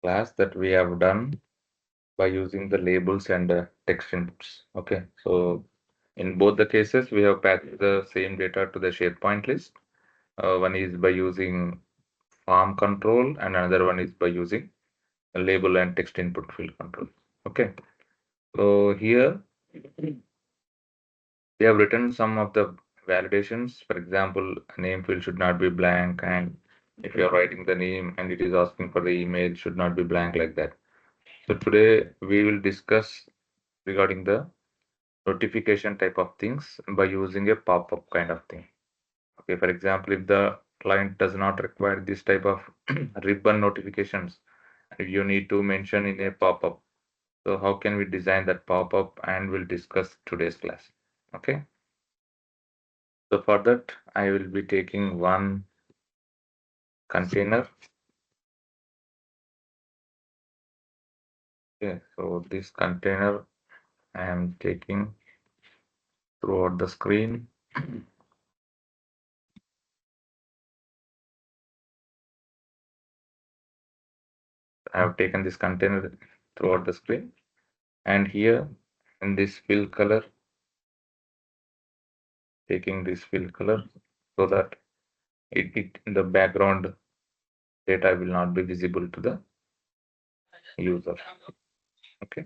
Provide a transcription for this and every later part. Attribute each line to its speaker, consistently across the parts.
Speaker 1: class that we have done by using the labels and text inputs. Okay, so in both the cases, we have patched the same data to the SharePoint list. One is by using form control, and another one is by using a label and text input field control. Okay, so here we have written some of the validations. For example, a name field should not be blank, and if you are writing the name and it is asking for the email, should not be blank like that. So today we will discuss regarding the notification type of things by using a pop-up kind of thing. Okay, for example, if the client does not require this type of ribbon notifications, if you need to mention in a pop-up, so how can we design that pop-up, and we'll discuss today's class. Okay, so for that I will be taking one container. Okay, so this container I am taking throughout the screen. I have taken this container throughout the screen, and here in this fill color, taking this fill color so that it the background data will not be visible to the user. Okay,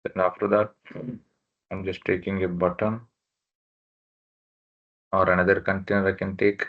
Speaker 1: then after that I'm just taking a button or another container I can take.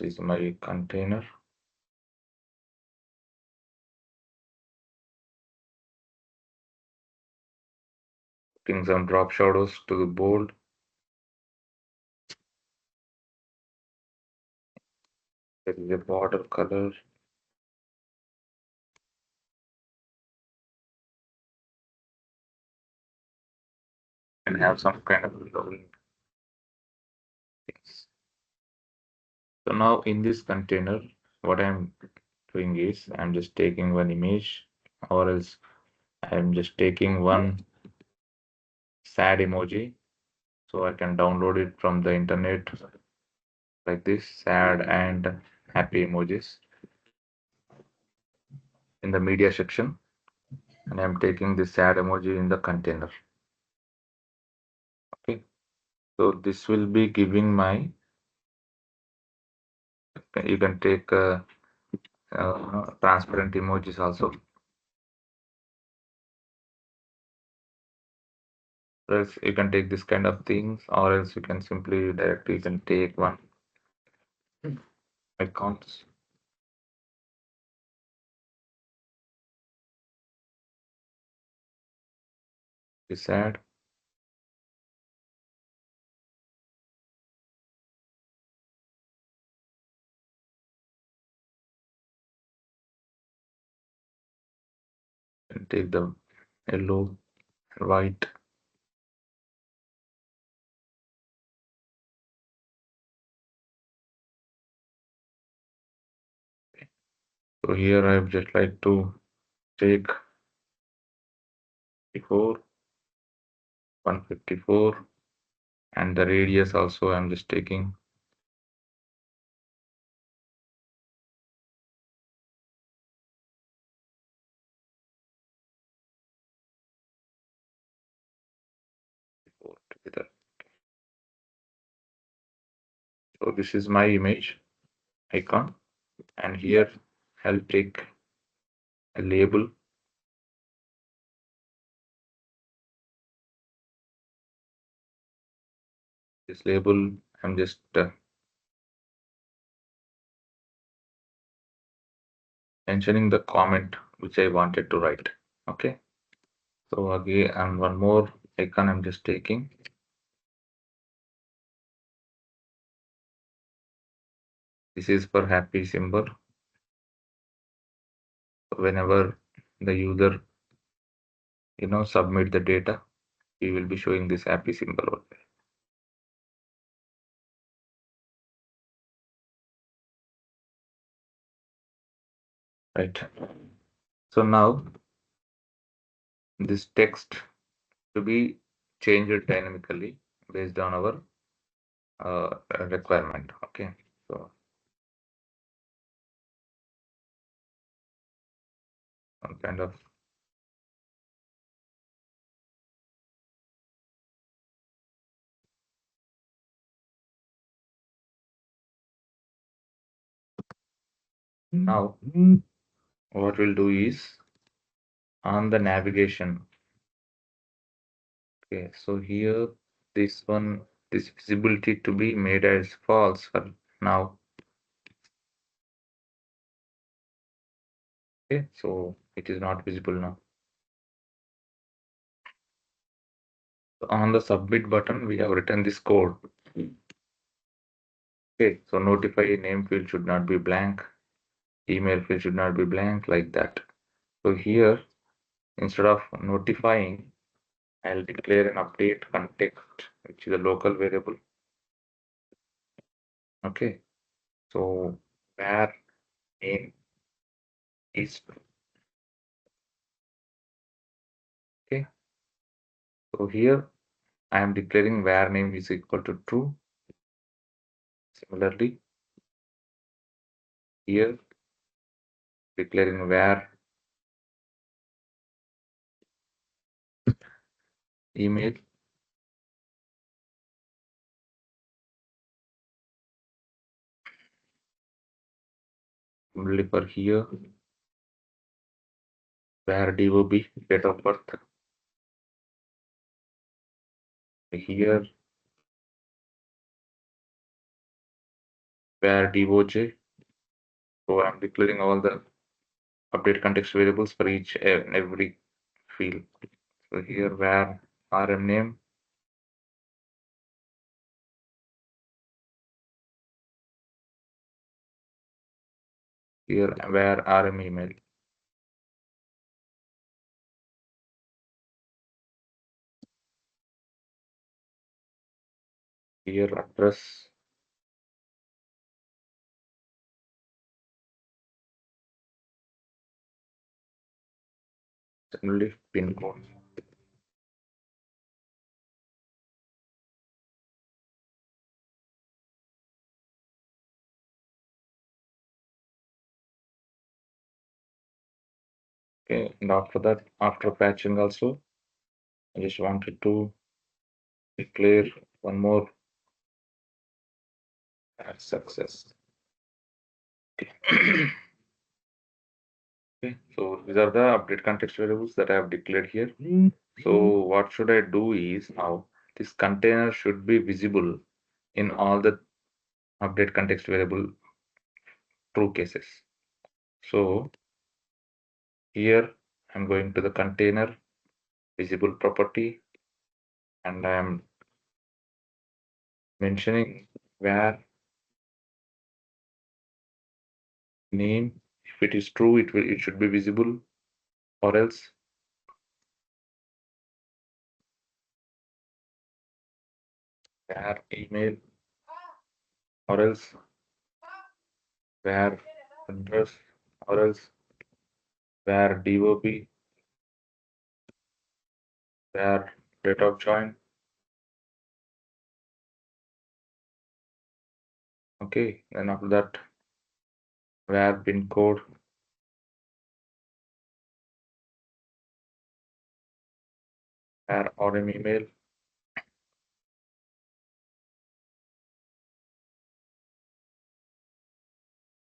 Speaker 1: This is my container. Putting some drop shadows to the bold. There is a border color. And have some kind of glowing things. So now in this container, what I'm doing is I'm just taking one image, or else I'm just taking one sad emoji, so I can download it from the internet like this, sad and happy emojis in the media section, and I'm taking this sad emoji in the container. Okay, so this will be giving my, you can take transparent emojis also. Or else you can take this kind of things, or else you can simply directly, you can take one icons. This sad. And take the yellow, white. So here I would just like to take 154, and the radius also I'm just taking. Together. So this is my image icon, and here I'll take a label. This label I'm just mentioning the comment which I wanted to write. Okay, so again, and one more icon I'm just taking. This is for happy symbol. Whenever the user submit the data, we will be showing this happy symbol over there. Right, so now this text to be changed dynamically based on our requirement. Okay, so some kind of now what we'll do is on the navigation. Okay, so here this one, this visibility to be made as false for now. Okay, so it is not visible now. So on the submit button, we have written this code. Okay, so notify name field should not be blank, email field should not be blank, like that. So here, instead of notifying, I'll declare an update context, which is a local variable. Okay, so where name is okay. So here I am declaring where name is equal to true. Similarly, here declaring where email only for here where DOB date of birth here where DOJ. So I'm declaring all the update context variables for each and every field. So here where RM name, here where RM email. Here address, similarly pin code. Okay, and after that, after patching also, I just wanted to declare one more success. Okay. Okay, so these are the update context variables that I have declared here. So what should I do is now this container should be visible in all the update context variable true cases. So here I'm going to the container visible property and I am mentioning where name, if it is true, it should be visible, or else where email, or else where address, or else where DOB, where date of join. Okay, then after that where pin code, where RM email,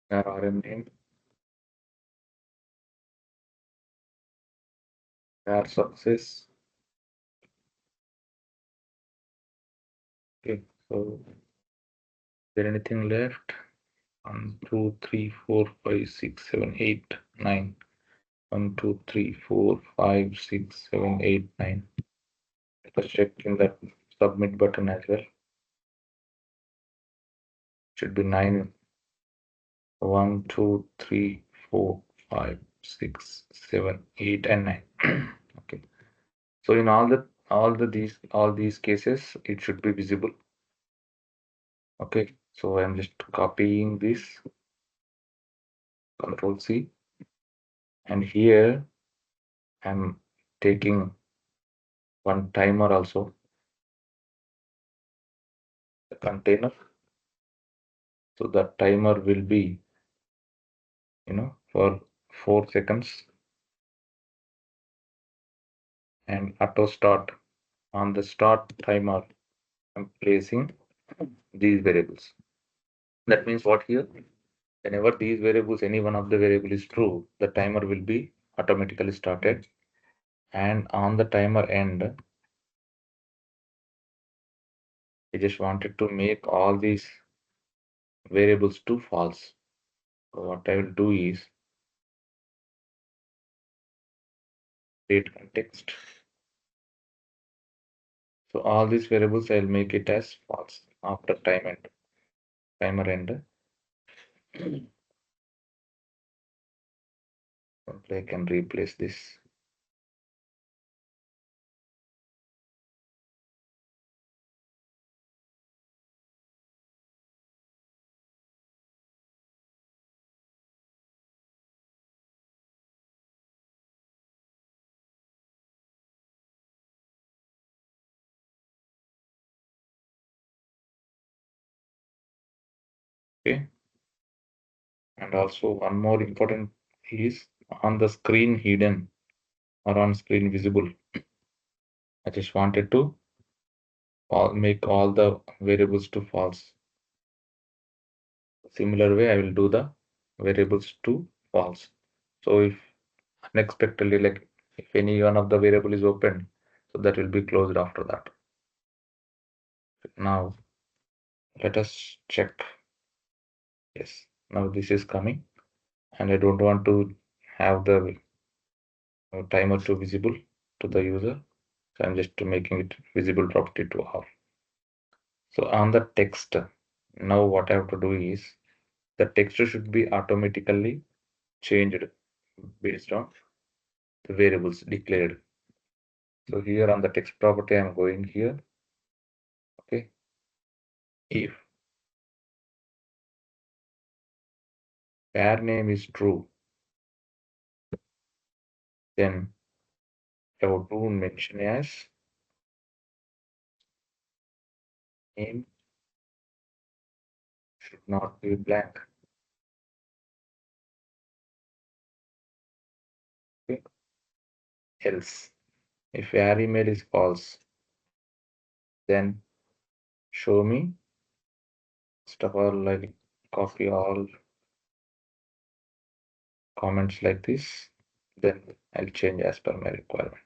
Speaker 1: where RM name, where success. Okay, so is there anything left? 1, 2, 3, 4, 5, 6, 7, 8, 9. 1, 2, 3, 4, 5, 6, 7, 8, 9. Let's check in that submit button as well. Should be 9. 1, 2, 3, 4, 5, 6, 7, 8, and 9. Okay. So in all these cases, it should be visible. Okay. So I'm just copying this. Control C. And here I'm taking one timer also. The container. So the timer will be, for 4 seconds, and auto start. On the start timer, I'm placing these variables. That means what here? Whenever these variables, any one of the variable is true, the timer will be automatically started. And on the timer end, I just wanted to make all these variables to false. So what I will do is create context. So all these variables I'll make it as false after timer end. I can replace this. Okay. And also one more important is on the screen hidden or on screen visible. I just wanted to make all the variables to false. Similar way, I will do the variables to false. So if unexpectedly, like if any one of the variable is open, so that will be closed after that. Now let us check. Yes, now this is coming, and I don't want to have the timer to visible to the user. So I'm just making it visible property to off. So on the text, now what I have to do is the text should be automatically changed based on the variables declared. So here on the text property, I'm going here. Okay. If var name is true, then I have to mention as name should not be blank. Okay. Else, if var email is false, then show me first of all, like copy all comments like this, then I'll change as per my requirement.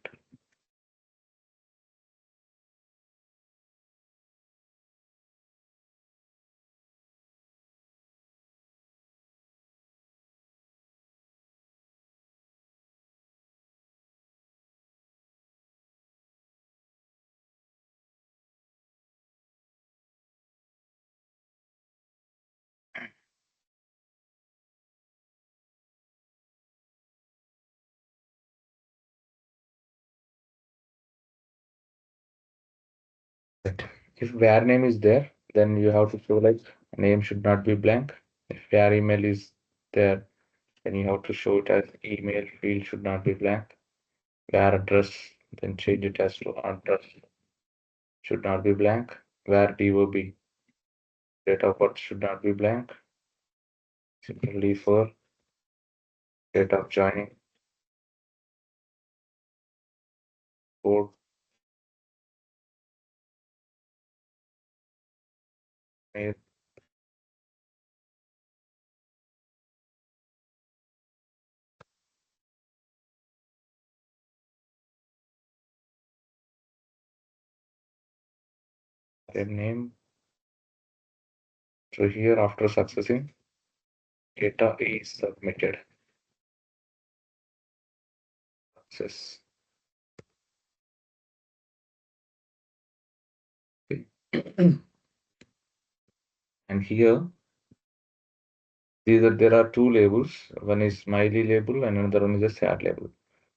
Speaker 1: But if var name is there, then you have to show like name should not be blank. If var email is there, then you have to show it as email field should not be blank. Var address, then change it as to address should not be blank. Var DOB, date of birth should not be blank. Similarly for date of joining, code, mail, then name. So here after successing, data is submitted. Success. Okay. And here there are two labels. One is smiley label and another one is a sad label.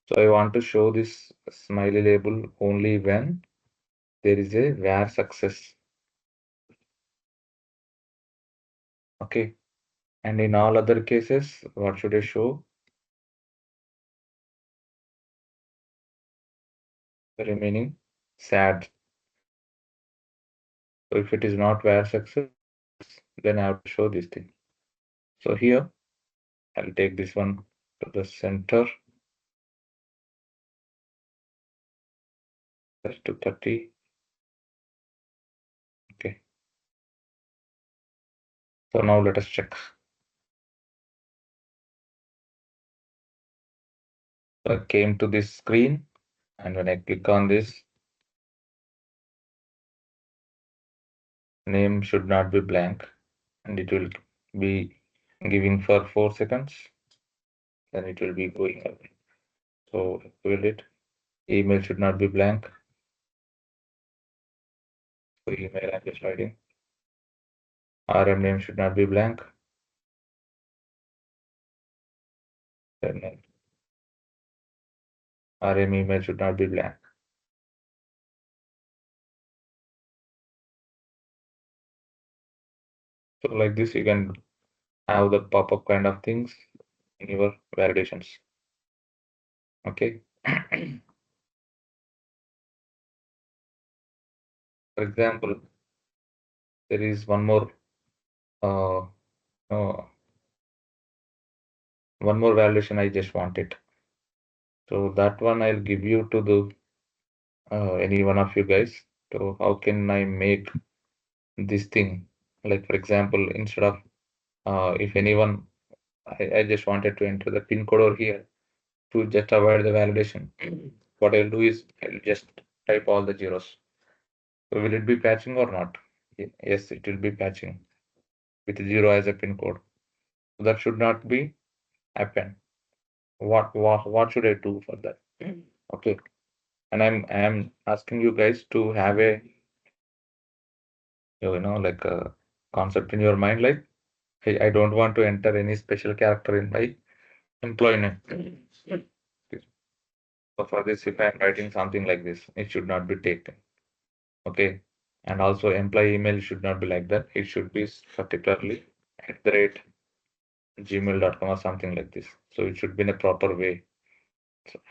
Speaker 1: So I want to show this smiley label only when there is a var success. Okay. And in all other cases, what should I show? The remaining sad. So if it is not var success, then I have to show this thing. So here I'll take this one to the center. That's to 30. Okay. So now let us check. So I came to this screen, and when I click on this, name should not be blank, and it will be giving for 4 seconds. Then it will be going away. So will it? Email should not be blank. So email I'm just writing. RM name should not be blank. Then RM email should not be blank. So like this, you can have the pop-up kind of things in your validations. Okay. For example, there is one more uh, one more validation I just wanted. So that one I'll give you to the any one of you guys. So how can I make this thing? Like for example, instead of if anyone, I just wanted to enter the pin code over here to just avoid the validation. What I'll do is I'll just type all the zeros. So will it be patching or not? Yes, it will be patching with 0 as a pin code. So that should not be happen. What should I do for that? Okay. And I'm asking you guys to have a like a concept in your mind, like I don't want to enter any special character in my employee name. So for this, if I'm writing something like this, it should not be taken. Okay. And also employee email should not be like that. It should be particularly @gmail.com or something like this. So it should be in a proper way.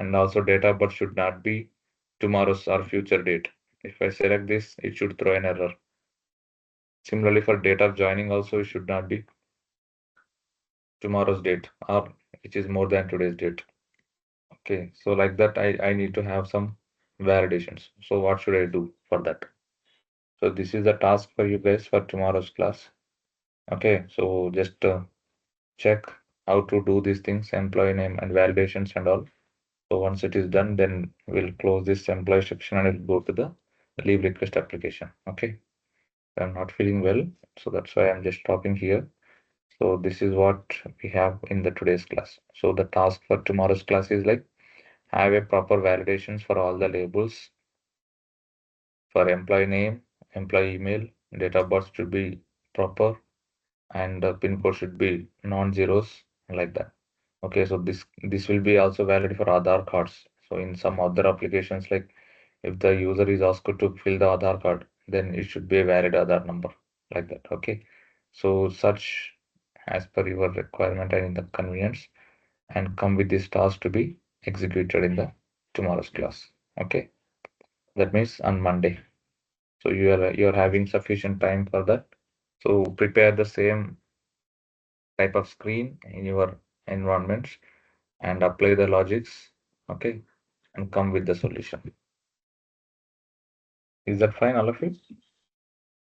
Speaker 1: And also date of birth should not be tomorrow's or future date. If I select this, it should throw an error. Similarly, for date of joining also, it should not be tomorrow's date or which is more than today's date. Okay, so like that, I need to have some validations. So what should I do for that? So this is the task for you guys for tomorrow's class. Okay, so just check how to do these things, employee name and validations and all. So once it is done, then we'll close this employee section and it'll go to the leave request application. Okay, I'm not feeling well, so that's why I'm just stopping here. So this is what we have in the today's class. So the task for tomorrow's class is like have a proper validations for all the labels for employee name, employee email, date of birth should be proper, and the pin code should be non-zeros like that. Okay, so this will be also valid for Aadhaar cards. So in some other applications, like if the user is asked to fill the Aadhaar card, then it should be a valid Aadhaar number like that. Okay, so such as per your requirement and in the convenience, and come with this task to be executed in the tomorrow's class. Okay, that means on Monday. So you're having sufficient time for that. So prepare the same type of screen in your environments and apply the logics. Okay, and come with the solution. Is that fine, all of you?